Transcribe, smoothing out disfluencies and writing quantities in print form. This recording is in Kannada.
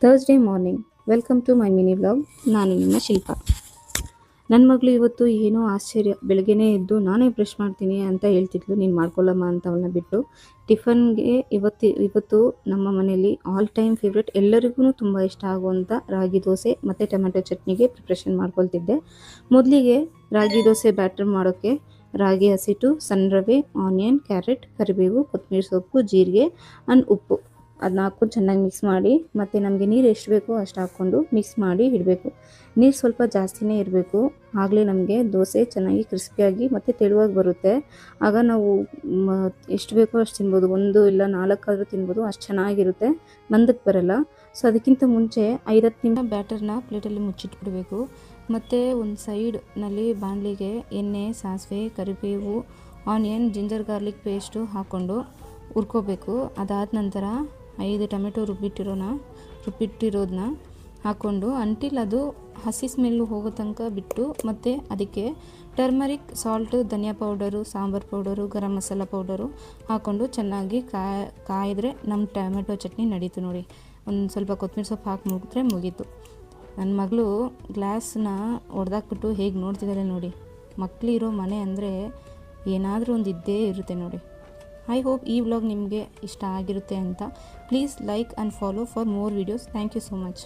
Thursday morning welcome to my mini vlog. ನಾನು ನಿಮ್ಮ ಶಿಲ್ಪ. ನನ್ನ ಮಗಳು ಇವತ್ತು ಏನೋ ಆಶ್ಚರ್ಯ, ಬೆಳಗ್ಗೆನೇ ಎದ್ದು ನಾನೇ ಬ್ರಷ್ ಮಾಡ್ತೀನಿ ಅಂತ ಹೇಳ್ತಿದ್ಲು. ನೀನು ಮಾಡ್ಕೊಳ್ಳಮ್ಮ ಅಂತ ಅವಳನ್ನ ಬಿಟ್ಟು ಟಿಫನ್ಗೆ ಇವತ್ತು ನಮ್ಮ ಮನೆಯಲ್ಲಿ ಆಲ್ ಟೈಮ್ ಫೇವ್ರೆಟ್, ಎಲ್ಲರಿಗೂ ತುಂಬ ಇಷ್ಟ ಆಗುವಂಥ ರಾಗಿ ದೋಸೆ ಮತ್ತು ಟೊಮೆಟೊ ಚಟ್ನಿಗೆ ಪ್ರಿಪ್ರೇಷನ್ ಮಾಡ್ಕೊಳ್ತಿದ್ದೆ. ಮೊದಲಿಗೆ ರಾಗಿ ದೋಸೆ ಬ್ಯಾಟರ್ ಮಾಡೋಕ್ಕೆ ರಾಗಿ ಹಸಿಟ್ಟು, ಸಣ್ಣ ರವೆ, ಆನಿಯನ್, ಕ್ಯಾರೆಟ್, ಕರಿಬೇವು, ಕೊತ್ತಂಬರಿ ಸೊಪ್ಪು, ಜೀರಿಗೆ ಆ್ಯಂಡ್ ಉಪ್ಪು ಅದನ್ನ ಹಾಕ್ಕೊಂಡು ಚೆನ್ನಾಗಿ ಮಿಕ್ಸ್ ಮಾಡಿ, ಮತ್ತು ನಮಗೆ ನೀರು ಎಷ್ಟು ಬೇಕೋ ಅಷ್ಟು ಹಾಕ್ಕೊಂಡು ಮಿಕ್ಸ್ ಮಾಡಿ ಇಡಬೇಕು. ನೀರು ಸ್ವಲ್ಪ ಜಾಸ್ತಿನೇ ಇರಬೇಕು, ಆಗಲೇ ನಮಗೆ ದೋಸೆ ಚೆನ್ನಾಗಿ ಕ್ರಿಸ್ಪಿಯಾಗಿ ಮತ್ತು ತೆಳುವಾಗಿ ಬರುತ್ತೆ. ಆಗ ನಾವು ಎಷ್ಟು ಬೇಕೋ ಅಷ್ಟು ತಿನ್ಬೋದು, 1 ಇಲ್ಲ 4 ಆದರೂ ತಿನ್ಬೋದು, ಅಷ್ಟು ಚೆನ್ನಾಗಿರುತ್ತೆ, ಮಂದಕ್ಕೆ ಬರಲ್ಲ. ಸೊ ಅದಕ್ಕಿಂತ ಮುಂಚೆ 5-10 ನಿಮಿಷ ಬ್ಯಾಟರ್ನ ಪ್ಲೇಟಲ್ಲಿ ಮುಚ್ಚಿಟ್ಬಿಡಬೇಕು. ಮತ್ತು ಒಂದು ಸೈಡ್ನಲ್ಲಿ ಬಾಣಲಿಗೆ ಎಣ್ಣೆ, ಸಾಸಿವೆ, ಕರಿಬೇವು, ಆನಿಯನ್, ಜಿಂಜರ್ ಗಾರ್ಲಿಕ್ ಪೇಸ್ಟು ಹಾಕ್ಕೊಂಡು ಹುರ್ಕೋಬೇಕು. ಅದಾದ ನಂತರ 5 ಟೊಮೆಟೊ ರುಬ್ಬಿಟ್ಟಿರೋದನ್ನ ಹಾಕ್ಕೊಂಡು ಅಂಟಿಲ್ ಅದು ಹಸಿ ಸ್ಮೆಲ್ಲು ಹೋಗೋ ತನಕ ಬಿಟ್ಟು, ಮತ್ತು ಅದಕ್ಕೆ ಟರ್ಮರಿಕ್, ಸಾಲ್ಟು, ಧನಿಯಾ powder, sambar powder, garam masala powder ಹಾಕ್ಕೊಂಡು ಚೆನ್ನಾಗಿ ಕಾಯಿದ್ರೆ ನಮ್ಮ ಟೊಮೆಟೊ ಚಟ್ನಿ ನಡೀತು ನೋಡಿ. ಒಂದು ಸ್ವಲ್ಪ ಕೊತ್ತಂಬರಿ ಸೊಪ್ಪು ಹಾಕಿ ಮುಗಿದ್ರೆ ಮುಗೀತು. ನನ್ನ ಮಗಳು ಗ್ಲಾಸ್ನ ಒಡೆದಾಕ್ಬಿಟ್ಟು ಹೇಗೆ ನೋಡ್ತಿದ್ದಾಳೆ ನೋಡಿ. ಮಕ್ಕಳಿರೋ ಮನೆ ಅಂದರೆ ಏನಾದರೂ ಒಂದು ಇದ್ದೇ ಇರುತ್ತೆ ನೋಡಿ. ಐ ಹೋಪ್ ಈ ವ್ಲಾಗ್ ನಿಮಗೆ ಇಷ್ಟ ಆಗಿರುತ್ತೆ ಅಂತ. Please like and follow for more videos. Thank you so much.